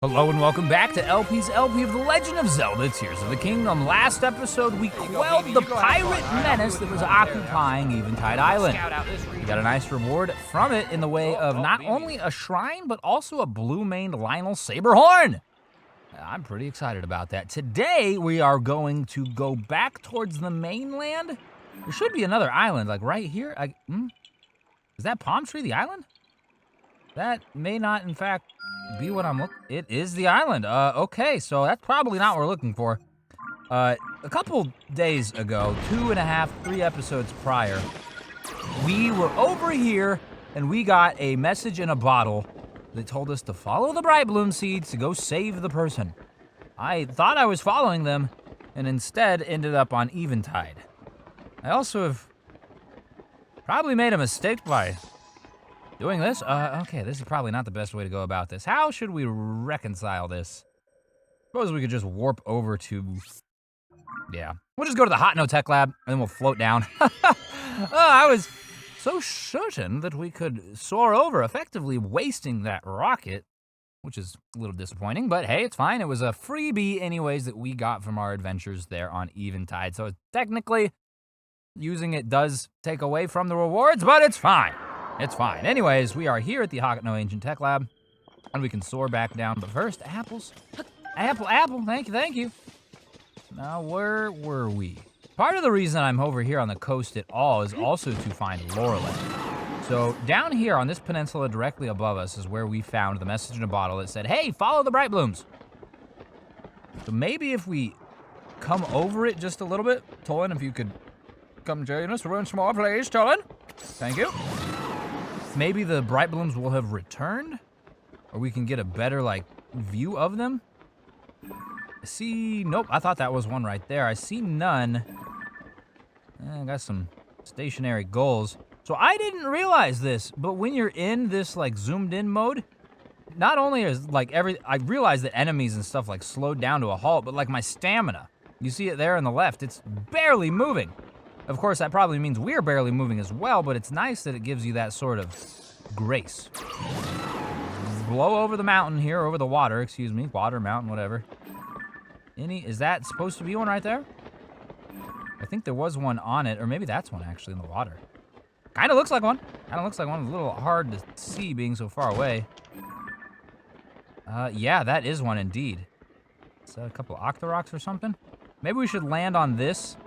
Hello and welcome back to LP's LP of The Legend of Zelda Tears of the Kingdom. Last episode, we quelled the pirate menace that was occupying Eventide Island. We got a nice reward from it in the way of not only a shrine, but also a blue-maned Lionel Saberhorn. I'm pretty excited about that. Today, we are going to go back towards the mainland. There should be another island, like right here. Is that Palm Tree the island? That may not, in fact, be what I'm looking. It is the island. Okay, so that's probably not what we're looking for. A couple days ago, 2.5, 3 episodes prior, we were over here and we got a message in a bottle that told us to follow the bright bloom seeds to go save the person. I thought I was following them and instead ended up on Eventide. I also have probably made a mistake by doing this? Okay, this is probably not the best way to go about this. How should we reconcile this? Suppose we could just warp over to... Yeah. We'll just go to the Hot No Tech Lab, and then we'll float down. I was so certain that we could soar over, effectively wasting that rocket, which is a little disappointing, but hey, it's fine. It was a freebie anyways that we got from our adventures there on Eventide. So technically, using it does take away from the rewards, but it's fine. It's fine. Anyways, we are here at the Hot No Ancient Tech Lab, and we can soar back down. But first, apples. Apple. Thank you. Now, where were we? Part of the reason I'm over here on the coast at all is also to find Lurelin. So down here on this peninsula directly above us is where we found the message in a bottle that said, hey, follow the bright blooms. So maybe if we come over it just a little bit, Tolan, if you could come join us once more, please, Tolan. Thank you. Maybe the bright blooms will have returned, or we can get a better, view of them. I see, nope, I thought that was one right there. I see none. I got some stationary goals. So I didn't realize this, but when you're in this, zoomed in mode, not only is, I realized that enemies and stuff, slowed down to a halt, but, my stamina. You see it there on the left, it's barely moving. Of course, that probably means we're barely moving as well, but it's nice that it gives you that sort of grace. Blow over the mountain here, over the water, excuse me. Water, mountain, whatever. Is that supposed to be one right there? I think there was one on it, or maybe that's one actually in the water. Kinda looks like one. A little hard to see being so far away. Yeah, that is one indeed. Is that a couple Octoroks or something? Maybe we should land on this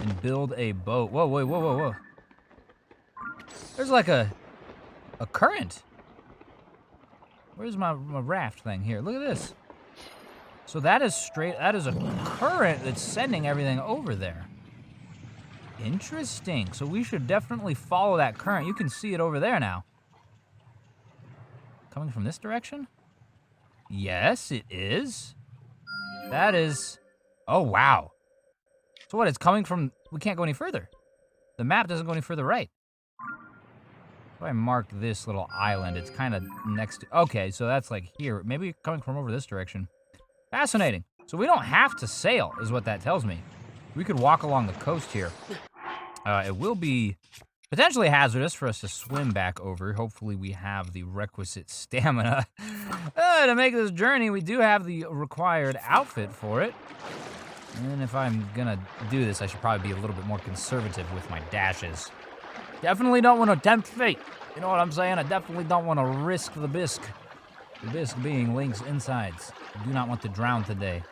and build a boat. Whoa. There's a current. Where's my raft thing here? Look at this. So that is a current that's sending everything over there. Interesting. So we should definitely follow that current. You can see it over there now. Coming from this direction? Yes, it is. That is... Oh, wow. So what, it's coming from... We can't go any further. The map doesn't go any further right. If I mark this little island, it's kind of next to... Okay, so that's here. Maybe coming from over this direction. Fascinating. So we don't have to sail, is what that tells me. We could walk along the coast here. It will be potentially hazardous for us to swim back over. Hopefully we have the requisite stamina to make this journey. We do have the required outfit for it. And if I'm gonna do this, I should probably be a little bit more conservative with my dashes. Definitely don't want to tempt fate. You know what I'm saying? I definitely don't want to risk the bisque. The bisque being Link's insides. I do not want to drown today.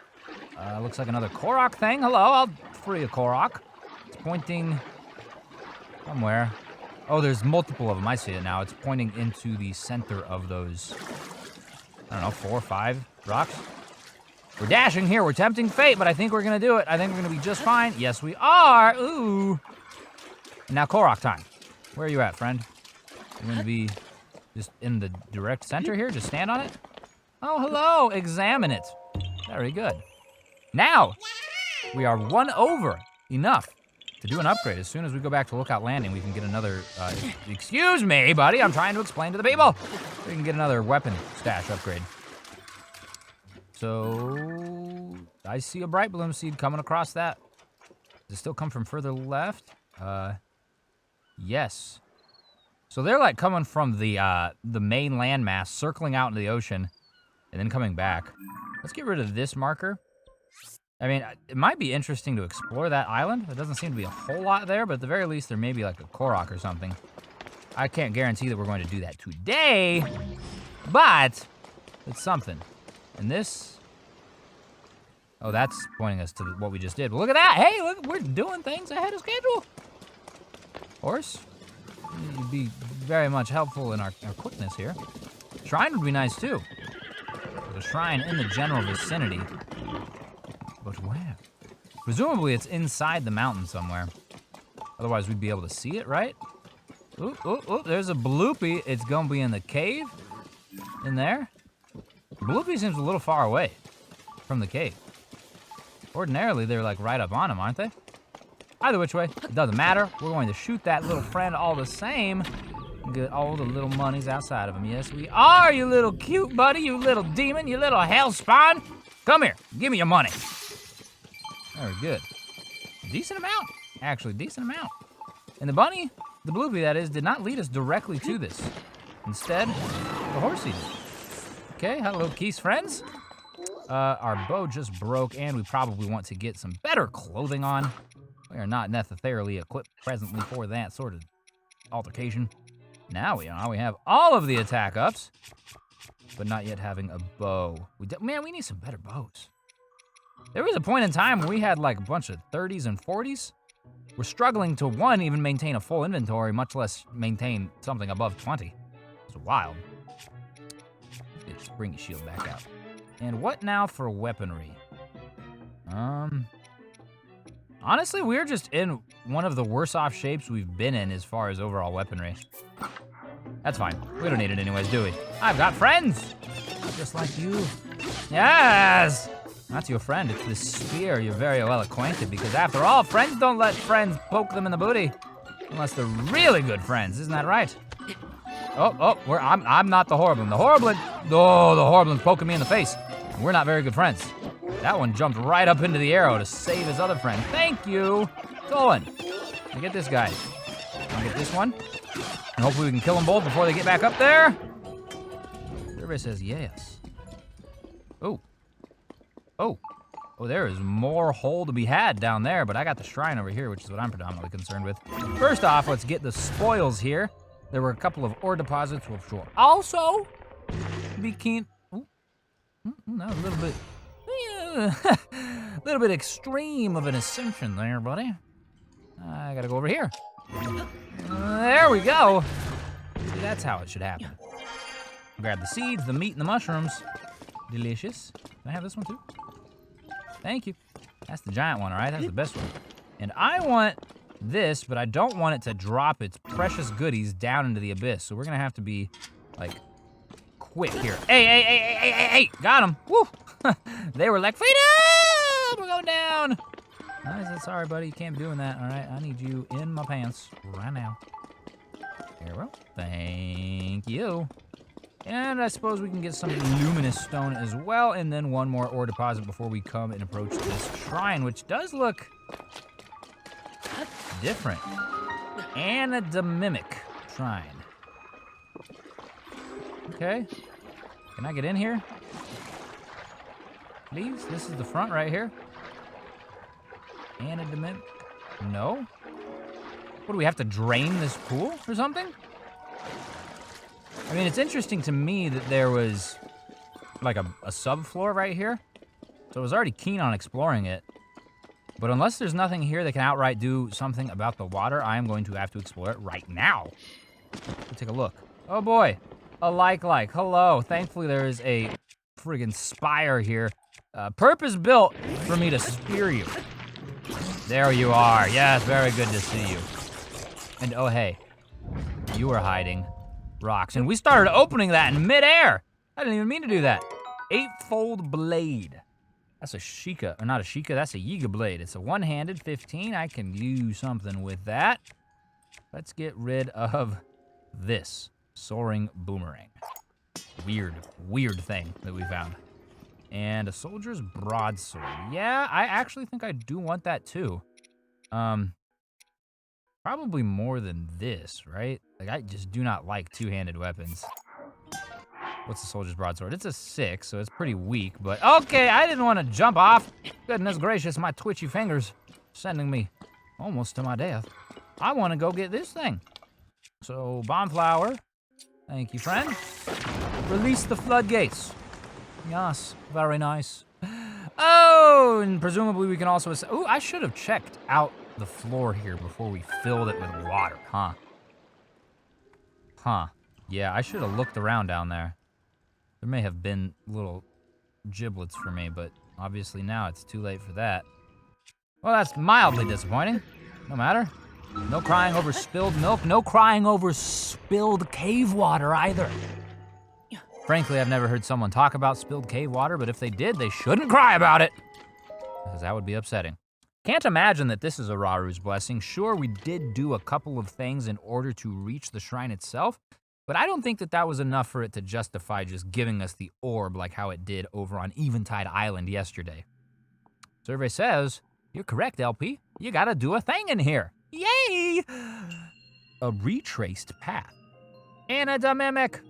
Looks like another Korok thing. Hello, I'll free a Korok. It's pointing somewhere. Oh, there's multiple of them. I see it now. It's pointing into the center of those, I don't know, 4 or 5 rocks. We're dashing here. We're tempting fate, but I think we're going to do it. I think we're going to be just fine. Yes, we are. Ooh. Now, Korok time. Where are you at, friend? You're going to be just in the direct center here? Just stand on it? Oh, hello. Examine it. Very good. Now, we are 1 over. Enough to do an upgrade. As soon as we go back to Lookout Landing, we can get another... excuse me, buddy. I'm trying to explain to the people. We can get another weapon stash upgrade. So, I see a bright bloom seed coming across that. Does it still come from further left? Yes. So they're coming from the main landmass, circling out into the ocean, and then coming back. Let's get rid of this marker. I mean, it might be interesting to explore that island. There doesn't seem to be a whole lot there, but at the very least, there may be like a Korok or something. I can't guarantee that we're going to do that today, but it's something. And this, oh, that's pointing us to what we just did. Well, look at that. Hey, look, we're doing things ahead of schedule. Horse, you'd be very much helpful in our quickness here. Shrine would be nice too. There's a shrine in the general vicinity. But where? Presumably it's inside the mountain somewhere. Otherwise we'd be able to see it, right? Ooh, ooh, ooh, there's a bloopy. It's gonna be in the cave. In there. Bloopy seems a little far away from the cave. Ordinarily they're like right up on him, aren't they? Either which way, it doesn't matter. We're going to shoot that little friend all the same. Get all the little monies outside of him. Yes, we are, you little cute buddy, you little demon, you little hell spawn. Come here, give me your money. Very good. Decent amount, actually, decent amount. And the bunny, the bloopy that is, did not lead us directly to this. Instead, the horsey did. Okay, hello, Keith's friends. Our bow just broke, and we probably want to get some better clothing on. We are not necessarily equipped presently for that sort of altercation. Now we have all of the attack ups, but not yet having a bow. Man, we need some better bows. There was a point in time where we had like a bunch of 30s and 40s. We're struggling to, one, even maintain a full inventory, much less maintain something above 20. It's wild. Let's get Springy Shield back out. And what now for weaponry? Honestly, we're just in one of the worse off shapes we've been in as far as overall weaponry. That's fine. We don't need it anyways, do we? I've got friends! Just like you. Yes! That's your friend, it's the spear. You're very well acquainted because after all, friends don't let friends poke them in the booty. Unless they're really good friends, isn't that right? I'm not the Horriblin. The Horriblin's poking me in the face. We're not very good friends. That one jumped right up into the arrow to save his other friend. Thank you, Dolan. I get this guy. I'll get this one. And hopefully we can kill them both before they get back up there. Everybody says yes. Oh, there is more hole to be had down there, but I got the shrine over here, which is what I'm predominantly concerned with. First off, let's get the spoils here. There were a couple of ore deposits, which will also be keen. No, a little bit extreme of an assumption there, buddy. I gotta go over here. There we go. See, that's how it should happen. Grab the seeds, the meat, and the mushrooms. Delicious. Can I have this one too? Thank you. That's the giant one, all right? That's the best one. And I want this, but I don't want it to drop its precious goodies down into the abyss. So we're gonna have to be, like, quick here. Hey! Got him. Woo! They were like, freedom! We're going down. I said, sorry, buddy, you can't be doing that, all right? I need you in my pants right now. Arrow. Thank you. And I suppose we can get some luminous stone as well, and then one more ore deposit before we come and approach this shrine, which does look different. Anademic shrine. Okay. Can I get in here? Please? This is the front right here. Anademic. No? What, do we have to drain this pool or something? I mean, it's interesting to me that there was like a subfloor right here. So I was already keen on exploring it. But unless there's nothing here that can outright do something about the water, I am going to have to explore it right now. Let's take a look. Oh boy, a like. Hello, thankfully there is a friggin' spire here. Purpose built for me to spear you. There you are, yes, very good to see you. And oh hey, you were hiding. Rocks, and we started opening that in midair. I didn't even mean to do that. Eightfold blade. That's a Sheikah, or not a Sheikah, that's a Yiga blade. It's a one-handed 15. I can use something with that. Let's get rid of this soaring boomerang. Weird thing that we found. And a soldier's broadsword. Yeah, I actually think I do want that too. Probably more than this, right? Like, I just do not like two-handed weapons. What's the soldier's broadsword? It's a 6, so it's pretty weak, but okay, I didn't want to jump off. Goodness gracious, my twitchy fingers sending me almost to my death. I want to go get this thing. So, bomb flower. Thank you, friend. Release the floodgates. Yes, very nice. Oh, and presumably we can also... Oh, I should have checked out the floor here before we filled it with water, huh? Huh. Yeah, I should have looked around down there. There may have been little giblets for me, but obviously now it's too late for that. Well, that's mildly disappointing. No matter. No crying over spilled milk, no crying over spilled cave water either. Frankly, I've never heard someone talk about spilled cave water, but if they did, they shouldn't cry about it, because that would be upsetting. Can't imagine that this is a Raru's blessing. Sure, we did do a couple of things in order to reach the shrine itself, but I don't think that that was enough for it to justify just giving us the orb like how it did over on Eventide Island yesterday. Survey says, you're correct, LP. You gotta do a thing in here. Yay! A retraced path. Anna the Mimic.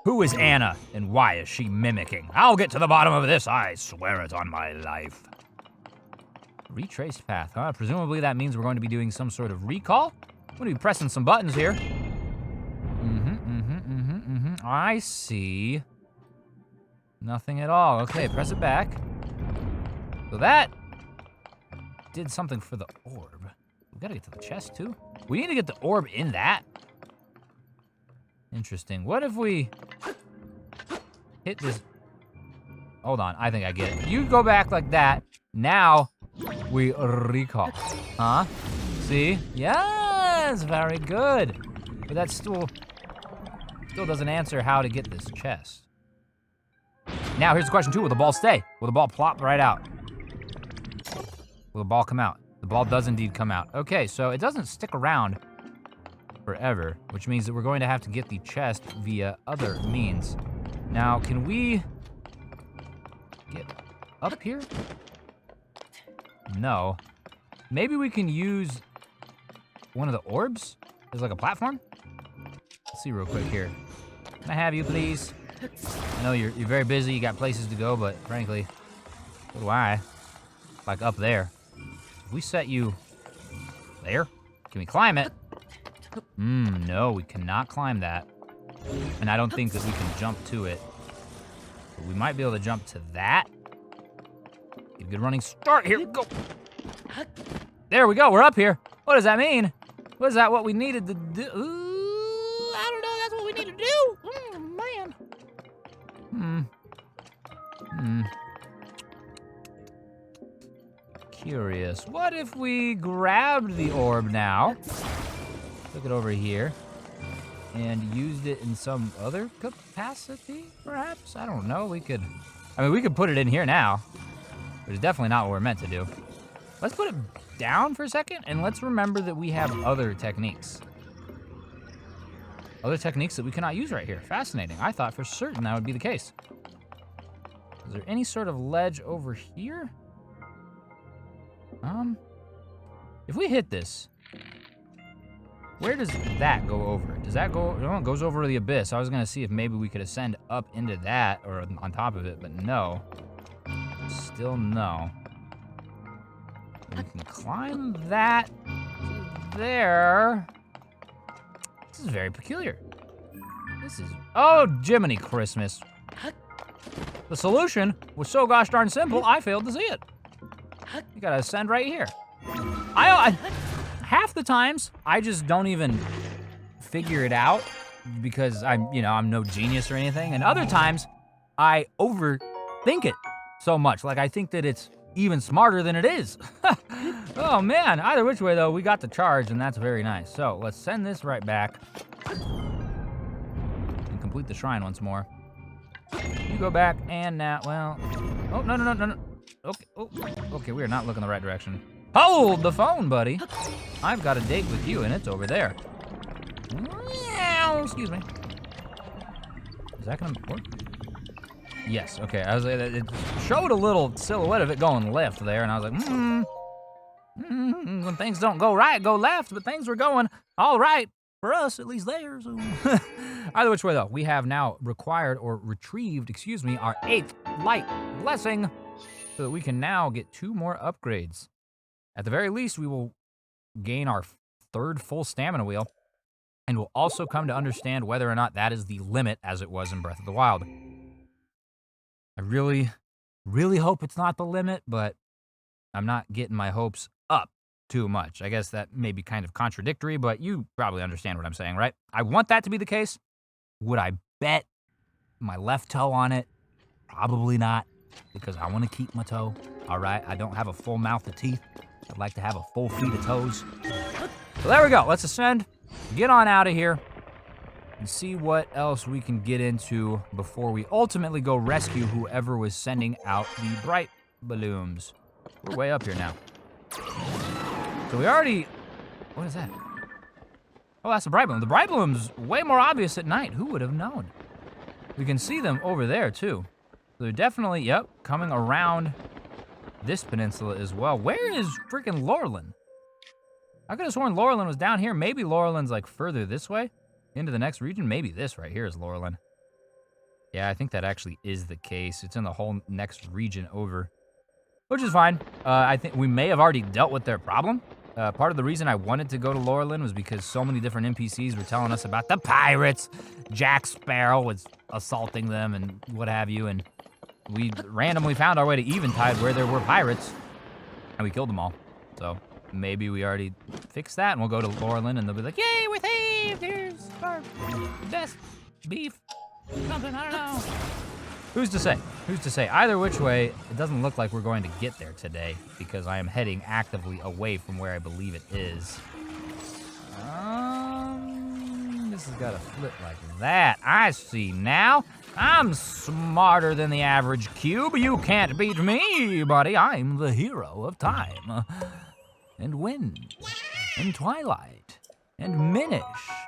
Who is Anna, and why is she mimicking? I'll get to the bottom of this, I swear it on my life. Retraced path, huh? Presumably that means we're going to be doing some sort of recall. I'm gonna be pressing some buttons here. I see. Nothing at all. Okay, press it back. So that did something for the orb. We gotta get to the chest too. We need to get the orb in that. Interesting. What if we hit this? Hold on, I think I get it. You go back like that. Now we recall. Huh? See? Yes, very good. But that still doesn't answer how to get this chest. Now here's the question 2, will the ball stay? Will the ball plop right out? Will the ball come out? The ball does indeed come out. Okay, so it doesn't stick around forever, which means that we're going to have to get the chest via other means. Now, can we get up here? No. Maybe we can use one of the orbs as like a platform? Let's see real quick here. Can I have you, please? I know you're very busy, you got places to go, but frankly, so do I. Like up there. If we set you there, can we climb it? No, we cannot climb that. And I don't think that we can jump to it. But we might be able to jump to that. Get a good running start here. Go. There we go, we're up here. What does that mean? Was that what we needed to do? Ooh, I don't know, that's what we need to do. Man. Curious. What if we grabbed the orb now, took it over here, and used it in some other capacity, perhaps? I don't know, we could put it in here now, but it's definitely not what we're meant to do. Let's put it down for a second, and let's remember that we have other techniques. Other techniques that we cannot use right here. Fascinating. I thought for certain that would be the case. Is there any sort of ledge over here? If we hit this, where does that go over? Does that go, no, it goes over the abyss. I was gonna see if maybe we could ascend up into that or on top of it, but no. Still no. We can climb that to there. This is very peculiar. This is, oh, Jiminy Christmas. The solution was so gosh darn simple, I failed to see it. You gotta ascend right here. I half the times, I just don't even figure it out because I'm no genius or anything. And other times, I overthink it so much. Like I think that it's even smarter than it is. Oh man, either which way though, we got the charge and that's very nice. So let's send this right back and complete the shrine once more. You go back and now, well, oh, no. Okay, oh, okay, we are not looking the right direction. Hold the phone, buddy. I've got a date with you and it's over there. Excuse me. Is that gonna work? Yes, okay, it showed a little silhouette of it going left there and I was like, when things don't go right, go left, but things were going all right for us, at least there, so. Either which way, though, we have now required or retrieved, excuse me, our 8th light blessing so that we can now get 2 more upgrades. At the very least, we will gain our 3rd full stamina wheel, and we'll also come to understand whether or not that is the limit as it was in Breath of the Wild. I really, really hope it's not the limit, but I'm not getting my hopes up too much. I guess that may be kind of contradictory, but you probably understand what I'm saying, right? I want that to be the case. Would I bet my left toe on it? Probably not, because I want to keep my toe, all right? I don't have a full mouth of teeth. I'd like to have a full feet of toes. So there we go. Let's ascend, get on out of here, and see what else we can get into before we ultimately go rescue whoever was sending out the bright balloons. We're way up here now. So we already... What is that? Oh, that's the bright balloon. The bright balloon's way more obvious at night. Who would have known? We can see them over there, too. So they're definitely, yep, coming around this peninsula as well. Where is freaking Lurelin? I could have sworn Lurelin was down here. Maybe Laurelin's like further this way into the next region. Maybe this right here is Lurelin. Yeah, I think that actually is the case. It's in the whole next region over, which is fine. I think we may have already dealt with their problem. Part of the reason I wanted to go to Lurelin was because so many different NPCs were telling us about the pirates. Jack Sparrow was assaulting them and what have you, and we randomly found our way to Eventide where there were pirates, and we killed them all. So maybe we already fixed that, and we'll go to Lurelin, and they'll be like, yay, we're saved! Here's our best beef. Something, I don't know. Who's to say? Who's to say? Either which way, it doesn't look like we're going to get there today because I am heading actively away from where I believe it is. This has got to flip like that. I see now. I'm smarter than the average cube. You can't beat me, buddy. I'm the hero of time. And wind. And twilight. And Minish.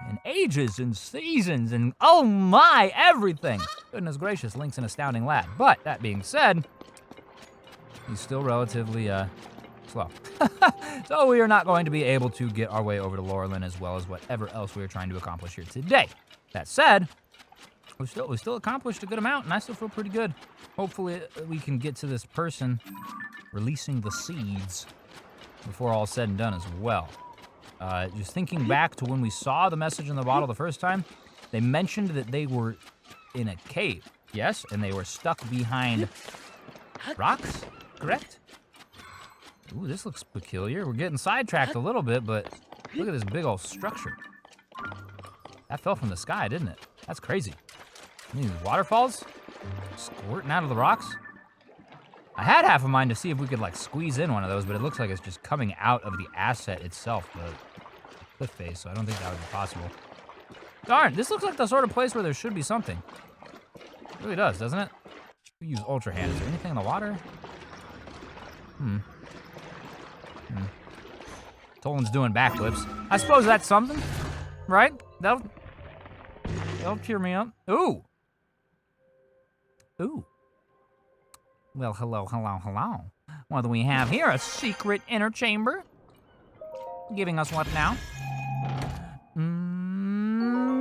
And ages and seasons. And oh my, everything. Goodness gracious, Link's an astounding lad. But that being said, he's still relatively slow. So we are not going to be able to get our way over to Lurelin as well as whatever else we are trying to accomplish here today. That said, we still accomplished a good amount, and I still feel pretty good. Hopefully we can get to this person releasing the seeds before all said and done as well. Just thinking back to when we saw the message in the bottle the first time, they mentioned that they were in a cave, yes, and they were stuck behind rocks, correct? Ooh, this looks peculiar. We're getting sidetracked a little bit, but look at this big old structure. That fell from the sky, didn't it? That's crazy. These waterfalls squirting out of the rocks. I had half a mind to see if we could like squeeze in one of those, but it looks like it's just coming out of the asset itself, the cliff face, so I don't think that would be possible. Darn, this looks like the sort of place where there should be something. It really does, doesn't it? We use Ultra Hand. Is there anything in the water? Tolan's doing backflips. I suppose that's something, right? That'll cheer me up. Ooh. Ooh. Well, hello. What do we have here? A secret inner chamber. Giving us what now?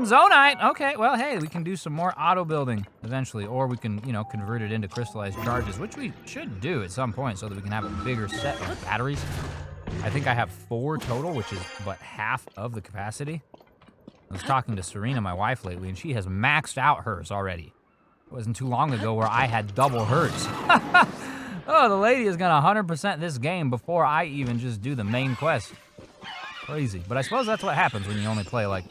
Zonite. Okay, well, hey, we can do some more auto building eventually, or we can, convert it into crystallized charges, which we should do at some point so that we can have a bigger set of batteries. I think I have 4 total, which is but half of the capacity. I was talking to Serena, my wife, lately, and she has maxed out hers already. It wasn't too long ago where I had double hers. Oh, the lady is gonna 100% this game before I even just do the main quest. Crazy. But I suppose that's what happens when you only play like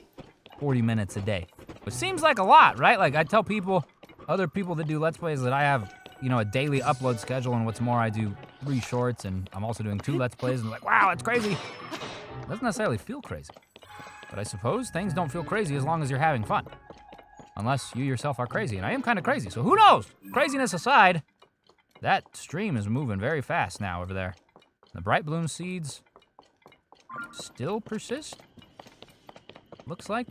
40 minutes a day. Which seems like a lot, right? Like I tell people, other people that do Let's Plays that I have, a daily upload schedule, and what's more, I do 3 shorts, and I'm also doing 2 Let's Plays, and they're like, wow, that's crazy. It doesn't necessarily feel crazy. But I suppose things don't feel crazy as long as you're having fun. Unless you yourself are crazy, and I am kind of crazy, so who knows? Craziness aside, that stream is moving very fast now over there. The bright bloom seeds still persist, looks like.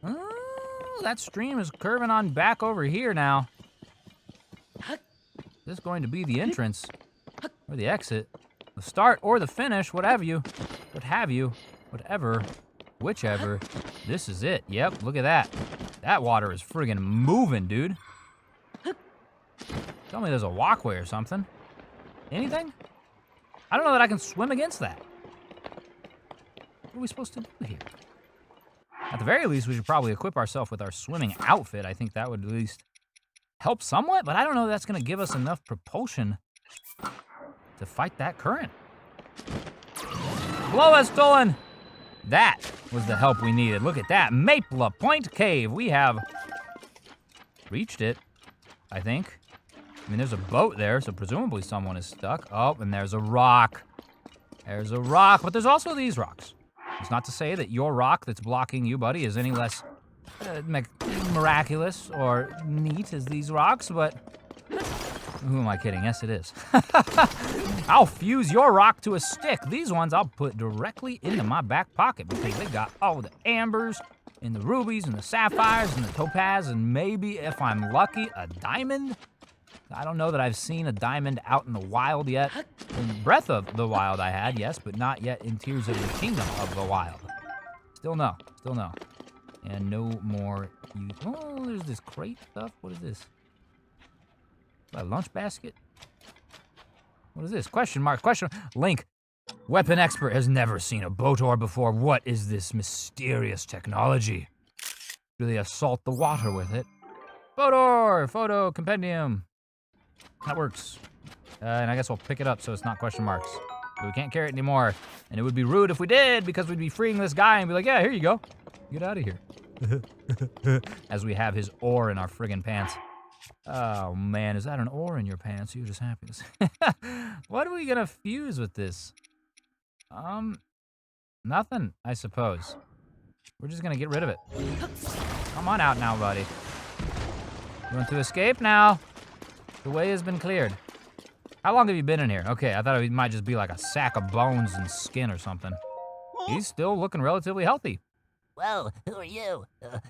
Oh, that stream is curving on back over here now. Is this going to be the entrance, or the exit, the start, or the finish, whatever. This is it. Yep, look at that. That water is friggin' moving, dude. Tell me there's a walkway or something. Anything? I don't know that I can swim against that. What are we supposed to do here? At the very least, we should probably equip ourselves with our swimming outfit. I think that would at least help somewhat, but I don't know if that's going to give us enough propulsion to fight that current. Blow us, Dolan! That was the help we needed. Look at that. Maple Point Cave. We have reached it, I think. I mean, there's a boat there, so presumably someone is stuck. Oh, and there's a rock. There's a rock, but there's also these rocks. It's not to say that your rock that's blocking you, buddy, is any less miraculous or neat as these rocks, but who am I kidding? Yes, it is. I'll fuse your rock to a stick. These ones I'll put directly into my back pocket because they got all the ambers and the rubies and the sapphires and the topaz and maybe, if I'm lucky, a diamond. I don't know that I've seen a diamond out in the wild yet. In Breath of the Wild I had, yes, but not yet in Tears of the Kingdom of the Wild. Still no. And no more oh, there's this crate stuff. What is this? A lunch basket? What is this? Question mark, question. Link, weapon expert, has never seen a Botor before. What is this mysterious technology? Do they assault the water with it? Botor, photo compendium. That works. And I guess we'll pick it up so it's not question marks. But we can't carry it anymore. And it would be rude if we did, because we'd be freeing this guy and be like, yeah, here you go. Get out of here. As we have his ore in our friggin' pants. Oh man, is that an ore in your pants? You're just happy to say. What are we gonna fuse with this? Nothing, I suppose. We're just gonna get rid of it. Come on out now, buddy. You want to escape now? The way has been cleared. How long have you been in here? Okay, I thought it might just be like a sack of bones and skin or something. He's still looking relatively healthy. Well, who are you?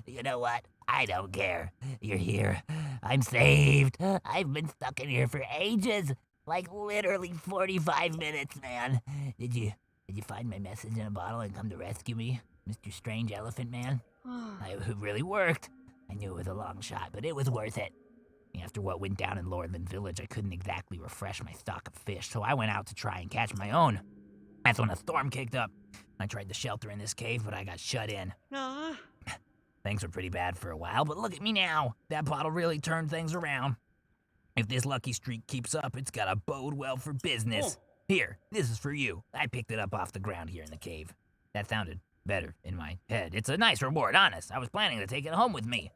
You know what? I don't care. You're here. I'm saved. I've been stuck in here for ages. Like literally 45 minutes, man. Did you find my message in a bottle and come to rescue me, Mr. Strange Elephant Man? It really worked. I knew it was a long shot, but it was worth it. After what went down in Lurelin village, I couldn't exactly refresh my stock of fish, so I went out to try and catch my own. That's when a storm kicked up. I tried to shelter in this cave, but I got shut in. Things were pretty bad for a while, but look at me now. That bottle really turned things around. If this lucky streak keeps up, it's gotta bode well for business. Here, this is for you. I picked it up off the ground here in the cave. That sounded better in my head. It's a nice reward, honest. I was planning to take it home with me.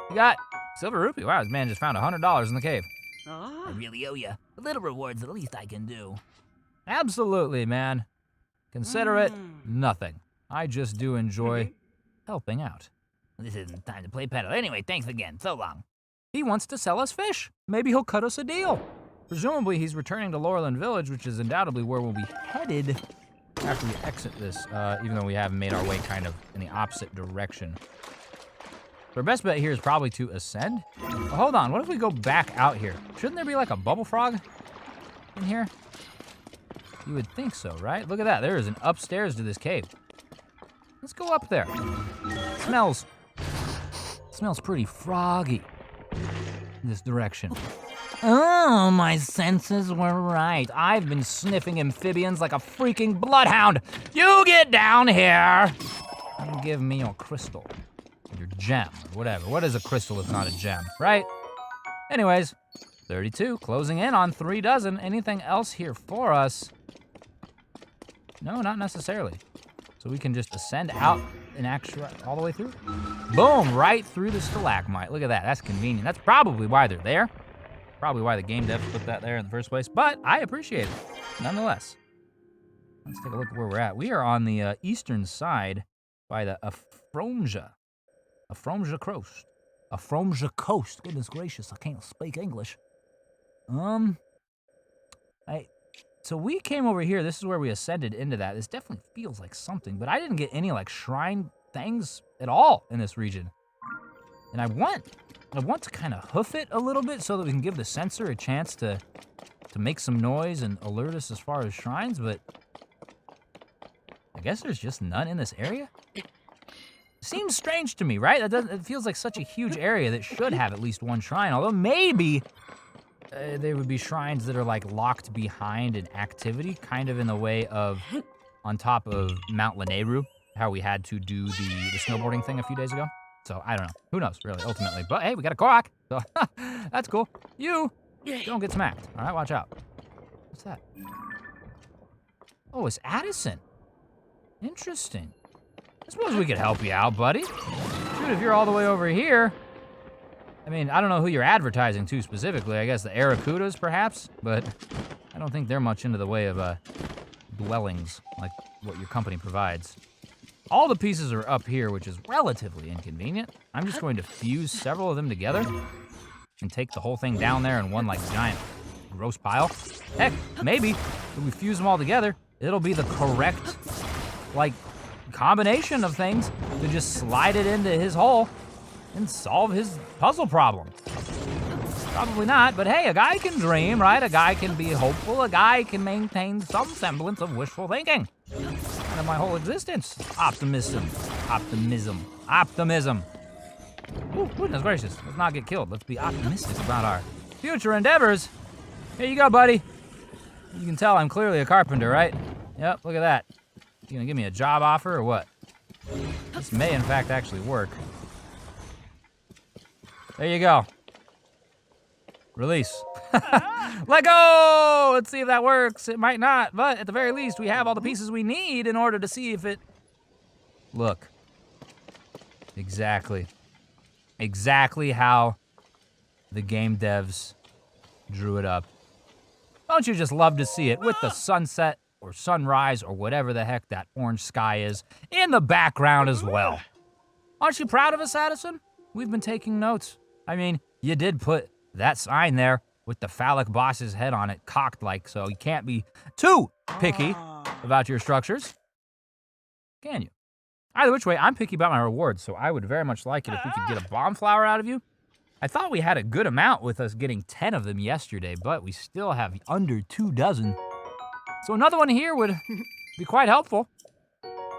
You got silver rupee. Wow, this man just found $100 in the cave. I really owe you. A little reward's the least I can do. Absolutely, man. Consider it nothing. I just do enjoy helping out. This isn't time to play peddle. Anyway, thanks again. So long. He wants to sell us fish. Maybe he'll cut us a deal. Presumably, he's returning to Lurelin village, which is undoubtedly where we'll be headed after we exit this, even though we have made our way kind of in the opposite direction. So our best bet here is probably to ascend. But hold on, what if we go back out here? Shouldn't there be like a bubble frog in here? You would think so, right? Look at that, there is an upstairs to this cave. Let's go up there. Smells pretty froggy in this direction. Oh, my senses were right. I've been sniffing amphibians like a freaking bloodhound. You get down here and give me your crystal. Your gem, or whatever. What is a crystal if not a gem, right? Anyways, 32, closing in on 3 dozen. Anything else here for us? No, not necessarily. So we can just ascend out in actual, all the way through. Boom, right through the stalagmite. Look at that, that's convenient. That's probably why they're there. Probably why the game devs put that there in the first place, but I appreciate it, nonetheless. Let's take a look at where we're at. We are on the eastern side by the Afromja coast. Goodness gracious, I can't speak English. So we came over here. This is where we ascended into that. This definitely feels like something, but I didn't get any like shrine things at all in this region. And I want to kind of hoof it a little bit so that we can give the sensor a chance to make some noise and alert us as far as shrines, but I guess there's just none in this area. Seems strange to me, right? It feels like such a huge area that should have at least one shrine, although maybe there would be shrines that are like locked behind an activity, kind of in the way of on top of Mount Lanayru, how we had to do the snowboarding thing a few days ago. So I don't know. Who knows, really, ultimately. But hey, we got a Korok, so that's cool. You don't get smacked. All right, watch out. What's that? Oh, it's Addison. Interesting. I suppose we could help you out, buddy. Shoot, if you're all the way over here. I mean, I don't know who you're advertising to specifically. I guess the Aracudas, perhaps, but I don't think they're much into the way of dwellings like what your company provides. All the pieces are up here, which is relatively inconvenient. I'm just going to fuse several of them together and take the whole thing down there in one like giant gross pile. Heck, maybe if we fuse them all together, it'll be the correct like combination of things to just slide it into his hole and solve his puzzle problem. Probably not, but hey, a guy can dream, right? A guy can be hopeful. A guy can maintain some semblance of wishful thinking. Kind of my whole existence. Optimism. Ooh, goodness gracious, let's not get killed. Let's be optimistic about our future endeavors. Here you go, buddy. You can tell I'm clearly a carpenter, right? Yep, look at that. You gonna give me a job offer or what? This may in fact actually work. There you go. Release. Let go! Let's see if that works. It might not, but at the very least, we have all the pieces we need in order to see if it... Look. Exactly. Exactly how the game devs drew it up. Don't you just love to see it with the sunset or sunrise or whatever the heck that orange sky is in the background as well? Aren't you proud of us, Addison? We've been taking notes. I mean, you did put that sign there with the phallic boss's head on it, cocked like, so you can't be too picky about your structures. Can you? Either which way, I'm picky about my rewards, so I would very much like it if we could get a bomb flower out of you. I thought we had a good amount with us getting 10 of them yesterday, but we still have under 2 dozen. So another one here would be quite helpful.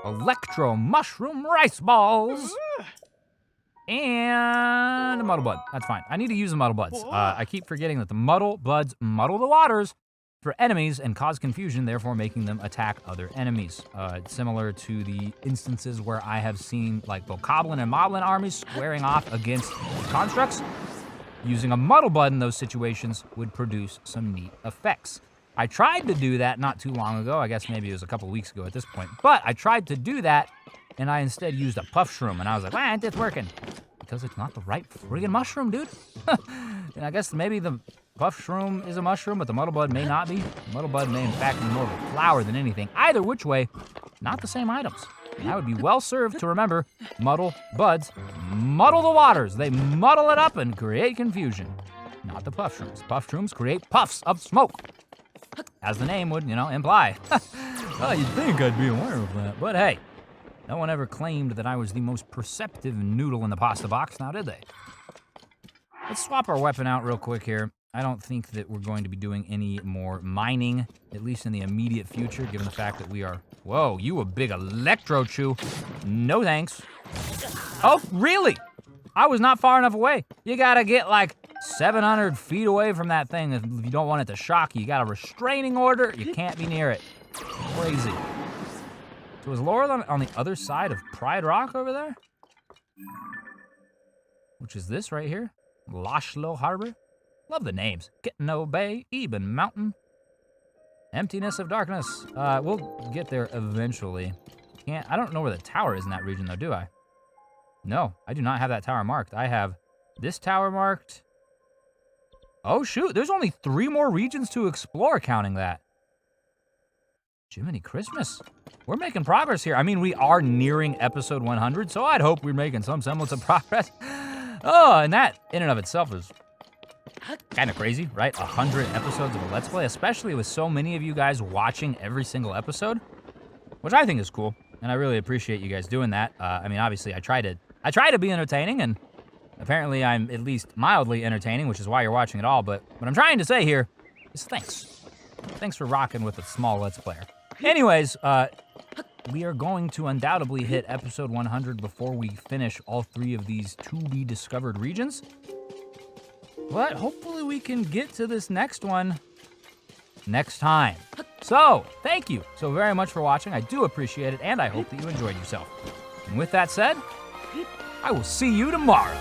Electro mushroom rice balls. And a muddle bud. That's fine. I need to use the muddle buds. I keep forgetting that the muddle buds muddle the waters for enemies and cause confusion, therefore making them attack other enemies. Similar to the instances where I have seen like Bokoblin and Moblin armies squaring off against constructs. Using a muddle bud in those situations would produce some neat effects. I tried to do that not too long ago. I guess maybe it was a couple weeks ago at this point. But I tried to do that and I instead used a puff shroom, and I was like, why ain't this working? Because it's not the right friggin' mushroom, dude. And I guess maybe the puff shroom is a mushroom, but the muddle bud may not be. The muddle bud may in fact be more of a flower than anything. Either which way, not the same items. And I would be well served to remember muddle buds muddle the waters. They muddle it up and create confusion. Not the puff shrooms. Puff shrooms create puffs of smoke. As the name would, imply. Well, you'd think I'd be aware of that, but hey. No one ever claimed that I was the most perceptive noodle in the pasta box, now did they? Let's swap our weapon out real quick here. I don't think that we're going to be doing any more mining, at least in the immediate future, given the fact that we are... Whoa, you a big electro chew. No thanks. Oh, really? I was not far enough away. You gotta get like 700 feet away from that thing if you don't want it to shock you. You got a restraining order, you can't be near it. Crazy. So is Lurelin on the other side of Pride Rock over there? Which is this right here? Lashlo Harbor? Love the names. Kitno Bay, Eben Mountain. Emptiness of Darkness. We'll get there eventually. I don't know where the tower is in that region though, do I? No, I do not have that tower marked. I have this tower marked. Oh shoot, there's only 3 more regions to explore counting that. Jiminy Christmas. We're making progress here. I mean, we are nearing episode 100, so I'd hope we're making some semblance of progress. Oh, and that in and of itself is kind of crazy, right? 100 episodes of a Let's Play, especially with so many of you guys watching every single episode, which I think is cool, and I really appreciate you guys doing that. I mean, obviously, I try to be entertaining, and apparently I'm at least mildly entertaining, which is why you're watching it all, but what I'm trying to say here is thanks. Thanks for rocking with a small Let's Player. Anyways, we are going to undoubtedly hit episode 100 before we finish all 3 of these to-be-discovered regions. But hopefully we can get to this next one next time. So, thank you so very much for watching. I do appreciate it, and I hope that you enjoyed yourself. And with that said, I will see you tomorrow.